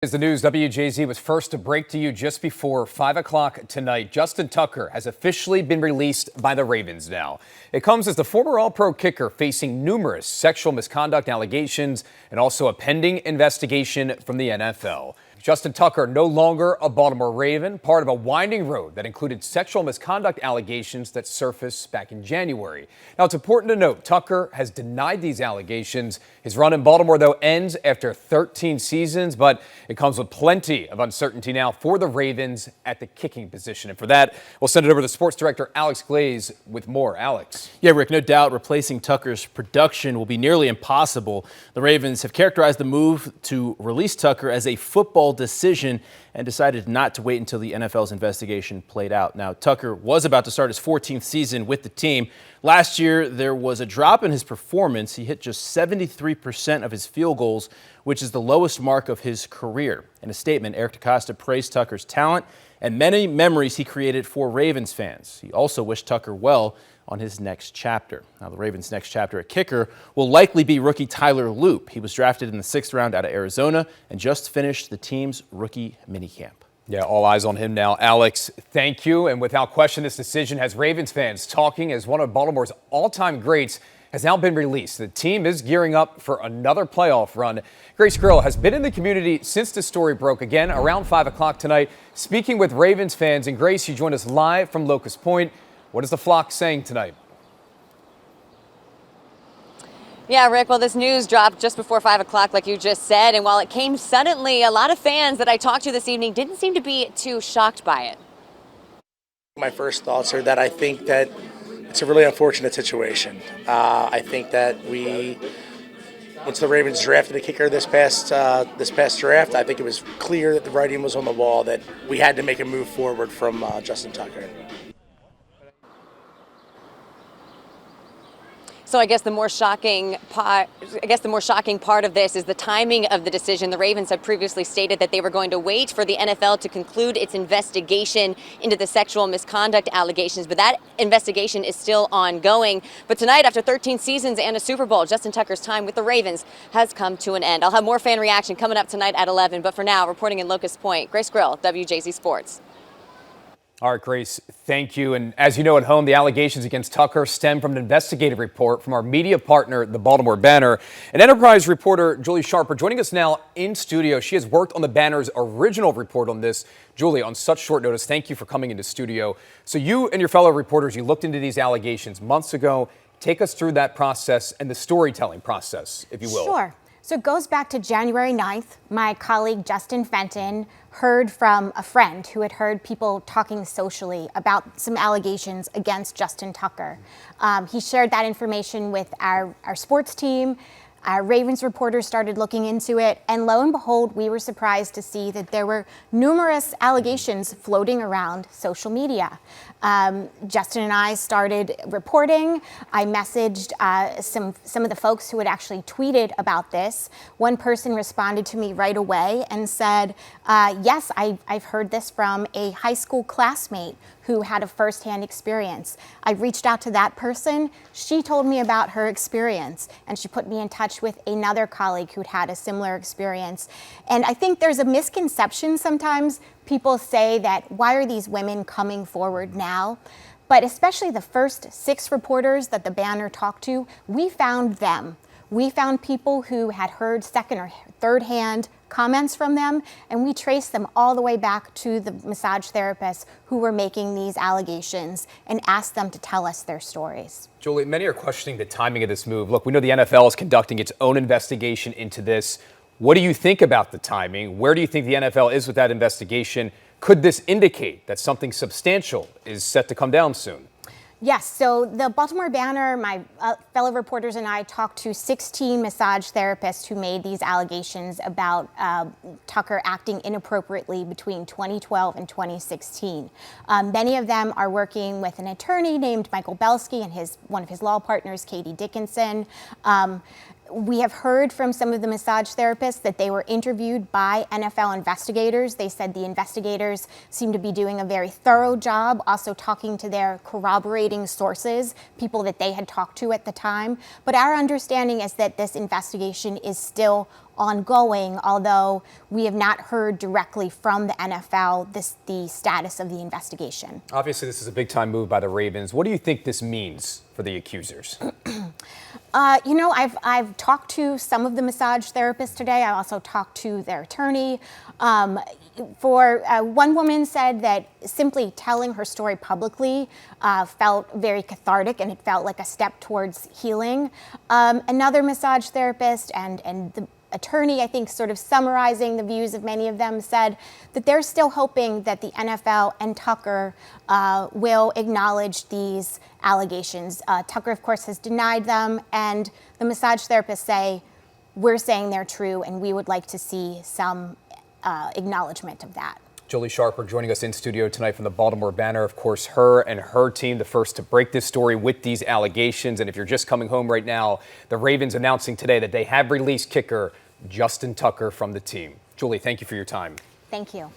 As the news, WJZ was first to break to you just before 5 o'clock tonight. Justin Tucker has officially been released by the Ravens now. It comes as the former All-Pro kicker facing numerous sexual misconduct allegations and also a pending investigation from the NFL. Justin Tucker no longer a Baltimore Raven, part of a winding road that included sexual misconduct allegations that surfaced back in January. Now, it's important to note Tucker has denied these allegations. His run in Baltimore, though, ends after 13 seasons, but it comes with plenty of uncertainty now for the Ravens at the kicking position. And for that, we'll send it over to sports director Alex Glaze with more. Alex. Yeah, Rick, no doubt replacing Tucker's production will be nearly impossible. The Ravens have characterized the move to release Tucker as a football decision and decided not to wait until the NFL's investigation played out. Now, Tucker was about to start his 14th season with the team. Last year, there was a drop in his performance. He hit just 73% of his field goals, which is the lowest mark of his career. In a statement, Eric DeCosta praised Tucker's talent and many memories he created for Ravens fans. He also wished Tucker well on his next chapter. Now, the Ravens' next chapter at kicker will likely be rookie Tyler Loop. He was drafted in the 6th round out of Arizona and just finished the team's rookie minicamp. Yeah, all eyes on him now. Alex, thank you. And without question, this decision has Ravens fans talking as one of Baltimore's all-time greats has now been released. The team is gearing up for another playoff run. Grace Grill has been in the community since the story broke, again around 5 o'clock tonight, speaking with Ravens fans. And Grace, you joined us live from Locust Point. What is the flock saying tonight? Yeah, Rick, well, this news dropped just before 5 o'clock, like you just said. And while it came suddenly, a lot of fans that I talked to this evening didn't seem to be too shocked by it. My first thoughts are that I think that it's a really unfortunate situation. I think that once the Ravens drafted a kicker this past draft, I think it was clear that the writing was on the wall that we had to make a move forward from Justin Tucker. So I guess the more shocking part of this is the timing of the decision. The Ravens had previously stated that they were going to wait for the NFL to conclude its investigation into the sexual misconduct allegations, but that investigation is still ongoing. But tonight, after 13 seasons and a Super Bowl, Justin Tucker's time with the Ravens has come to an end. I'll have more fan reaction coming up tonight at 11, but for now, reporting in Locust Point, Grace Grill, WJZ Sports. All right, Grace, thank you. And as you know at home, the allegations against Tucker stem from an investigative report from our media partner, the Baltimore Banner. And Enterprise reporter Julie Sharper joining us now in studio. She has worked on the Banner's original report on this. Julie, on such short notice, thank you for coming into studio. So you and your fellow reporters, you looked into these allegations months ago. Take us through that process and the storytelling process, if you will. Sure. So it goes back to January 9th. My colleague Justin Fenton heard from a friend who had heard people talking socially about some allegations against Justin Tucker. He shared that information with our sports team. Our Ravens reporters started looking into it, and lo and behold, we were surprised to see that there were numerous allegations floating around social media. Justin and I started reporting. I messaged some of the folks who had actually tweeted about this. One person responded to me right away and said, yes, I've heard this from a high school classmate who had a firsthand experience. I reached out to that person. She told me about her experience, and she put me in touch with another colleague who'd had a similar experience. And I think there's a misconception sometimes. People say that, why are these women coming forward now? But especially the first 6 reporters that the Banner talked to, we found them. We found people who had heard second or third hand comments from them, and we traced them all the way back to the massage therapists who were making these allegations and asked them to tell us their stories. Julie, many are questioning the timing of this move. Look, we know the NFL is conducting its own investigation into this. What do you think about the timing? Where do you think the NFL is with that investigation? Could this indicate that something substantial is set to come down soon? Yes, so the Baltimore Banner, my fellow reporters and I talked to 16 massage therapists who made these allegations about Tucker acting inappropriately between 2012 and 2016. Many of them are working with an attorney named Michael Belsky and one of his law partners, Katie Dickinson. We have heard from some of the massage therapists that they were interviewed by NFL investigators. They said the investigators seem to be doing a very thorough job, also talking to their corroborating sources, people that they had talked to at the time. But our understanding is that this investigation is still ongoing, although we have not heard directly from the NFL the status of the investigation. Obviously, this is a big-time move by the Ravens. What do you think this means for the accusers? I've talked to some of the massage therapists today. I also talked to their attorney. One woman said that simply telling her story publicly felt very cathartic, and it felt like a step towards healing. Another massage therapist and the attorney, I think, sort of summarizing the views of many of them, said that they're still hoping that the NFL and Tucker will acknowledge these allegations. Tucker, of course, has denied them, and the massage therapists say, we're saying they're true, and we would like to see some acknowledgement of that. Jolie Sharper joining us in studio tonight from the Baltimore Banner. Of course, her and her team, the first to break this story with these allegations. And if you're just coming home right now, the Ravens announcing today that they have released kicker Justin Tucker from the team. Julie, thank you for your time. Thank you.